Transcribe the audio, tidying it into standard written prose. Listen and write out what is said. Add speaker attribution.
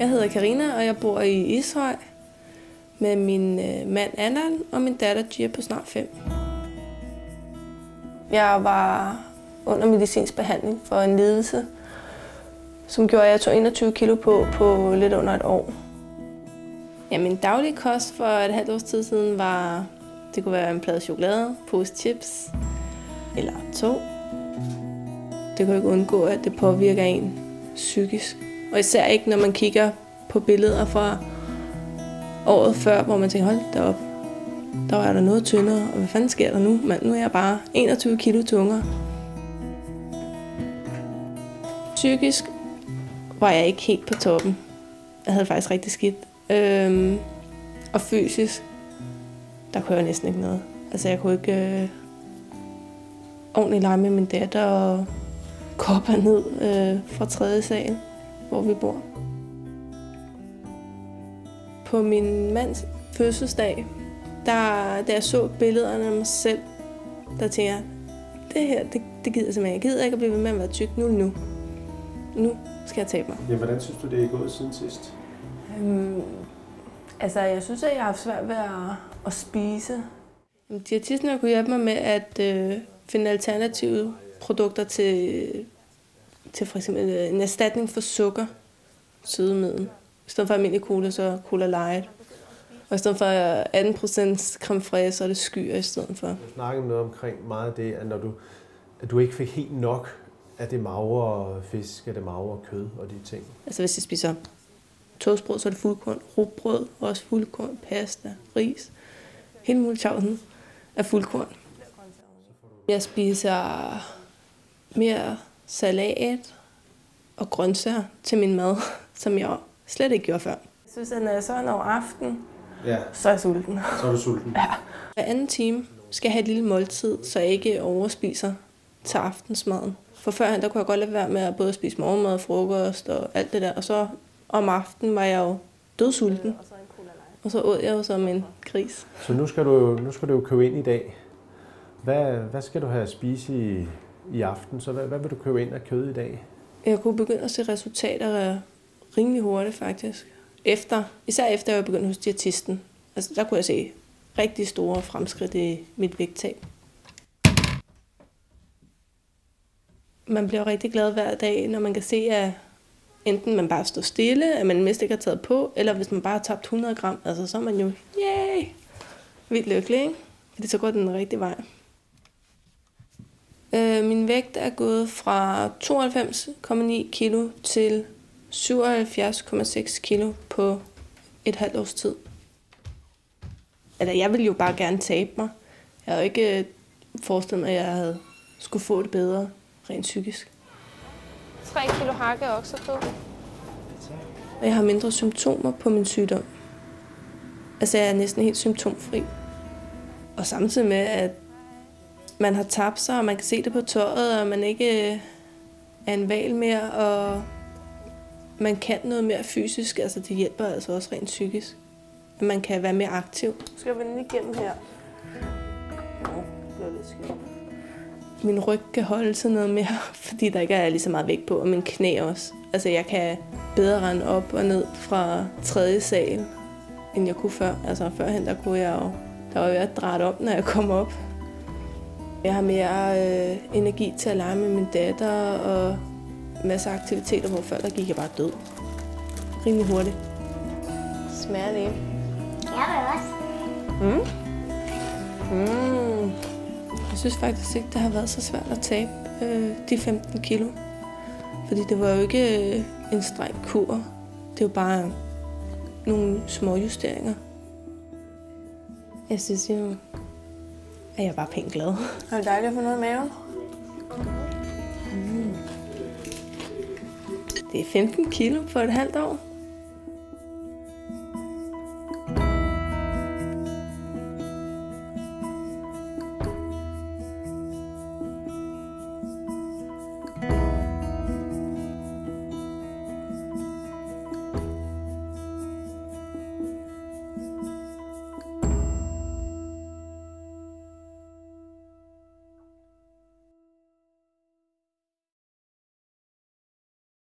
Speaker 1: Jeg hedder Karina, og jeg bor i Ishøj med min mand Annan og min datter Gia på snart 5. Jeg var under medicinsk behandling for en lidelse, som gjorde, at jeg tog 21 kilo på lidt under et år. Ja, min daglige kost for et halvt års tid siden var, det kunne være en plade chokolade, pose chips eller 2. Det kan ikke undgå, at det påvirker en psykisk. Og især ikke, når man kigger på billeder fra året før, hvor man tænker, hold da op, der var der noget tyndere, og hvad fanden sker der nu? Men nu er jeg bare 21 kilo tungere. Psykisk var jeg ikke helt på toppen. Jeg havde faktisk rigtig skidt. Og fysisk, der kunne jeg næsten ikke noget. Altså jeg kunne ikke ordentligt lege med min datter og kopper ned fra 3. sal, hvor vi bor. På min mands fødselsdag, da jeg så billederne af mig selv, der tænkte jeg, det her, det gider jeg simpelthen. Jeg gider ikke at blive ved med at være tyk nu. Nu skal jeg tabe mig.
Speaker 2: Ja, hvordan synes du, det er gået siden sidst?
Speaker 1: Altså, jeg synes, at jeg har haft svært ved at spise. Diætisten har kunnet hjælpe mig med at finde alternative produkter til for eksempel en erstatning for sukker, sødemiddel. I stedet for almindelig cola, så Cola Light. Og i stedet for 18% creme fraise, så er det skyer i stedet for.
Speaker 2: Du snakkede noget omkring meget af det, at du ikke fik helt nok af det magre fisk, af det magre kød og de ting.
Speaker 1: Altså hvis jeg spiser toastbrød, så er det fuldkorn, rugbrød, også fuldkorn, pasta, ris. Hele muligheden er fuldkorn. Jeg spiser mere salat og grøntsager til min mad, som jeg slet ikke gjorde før. Jeg synes, at når jeg så når aften, så er jeg sulten.
Speaker 2: Så er du sulten?
Speaker 1: Ja. Hver anden time skal jeg have et lille måltid, så jeg ikke overspiser til aftensmaden. For førhen, der kunne jeg godt lade være med at både spise morgenmad, frokost og alt det der. Og så om aftenen var jeg jo dødsulten. Og så åd jeg jo som en gris.
Speaker 2: Så nu skal du jo købe ind i dag. Hvad skal du have at spise i aften? Så hvad vil du købe ind af kød i dag?
Speaker 1: Jeg kunne begynde at se resultater rimelig hurtigt faktisk. Især efter jeg var begyndt hos diætisten. Altså, der kunne jeg se rigtig store fremskridt i mit vægttab. Man bliver rigtig glad hver dag, når man kan se, at enten man bare står stille, at man mindst ikke har taget på, eller hvis man bare har tabt 100 gram, altså så er man jo, yay, vildt lykkelig, ikke? Fordi så går den rigtige vej. Min vægt er gået fra 92,9 kilo til 77,6 kilo på et halvt års tid. Altså, jeg ville jo bare gerne tabe mig. Jeg havde ikke forestillet mig, at jeg skulle få det bedre rent psykisk. 3 kilo hakke oksekød. Og jeg har mindre symptomer på min sygdom. Altså, jeg er næsten helt symptomfri. Og samtidig med, at man har tabt sig, og man kan se det på tøjet, og man ikke er en hval mere, og man kan noget mere fysisk. Altså, det hjælper altså også rent psykisk. At man kan være mere aktiv. Nu skal jeg vende igennem her. Nå, det bliver lidt skidt. Min ryg kan holde sig noget mere, fordi der ikke er lige så meget vægt på, og min knæ også. Altså, jeg kan bedre rende op og ned fra 3. sal, end jeg kunne før. Altså, førhen, der kunne jeg jo, der var jeg drejet om, når jeg kom op. Jeg har mere energi til at lege med min datter, og masser af aktiviteter, hvor før der gik jeg bare død. Rimelig hurtigt. Smager det?
Speaker 3: Jeg vil også.
Speaker 1: Jeg synes faktisk ikke, det har været så svært at tabe de 15 kilo. Fordi det var jo ikke en streng kur. Det var bare nogle små justeringer. Jeg synes jo, at jeg er bare pænt glad. Er det dejligt at få noget i maven? Det er 15 kilo på et halvt år.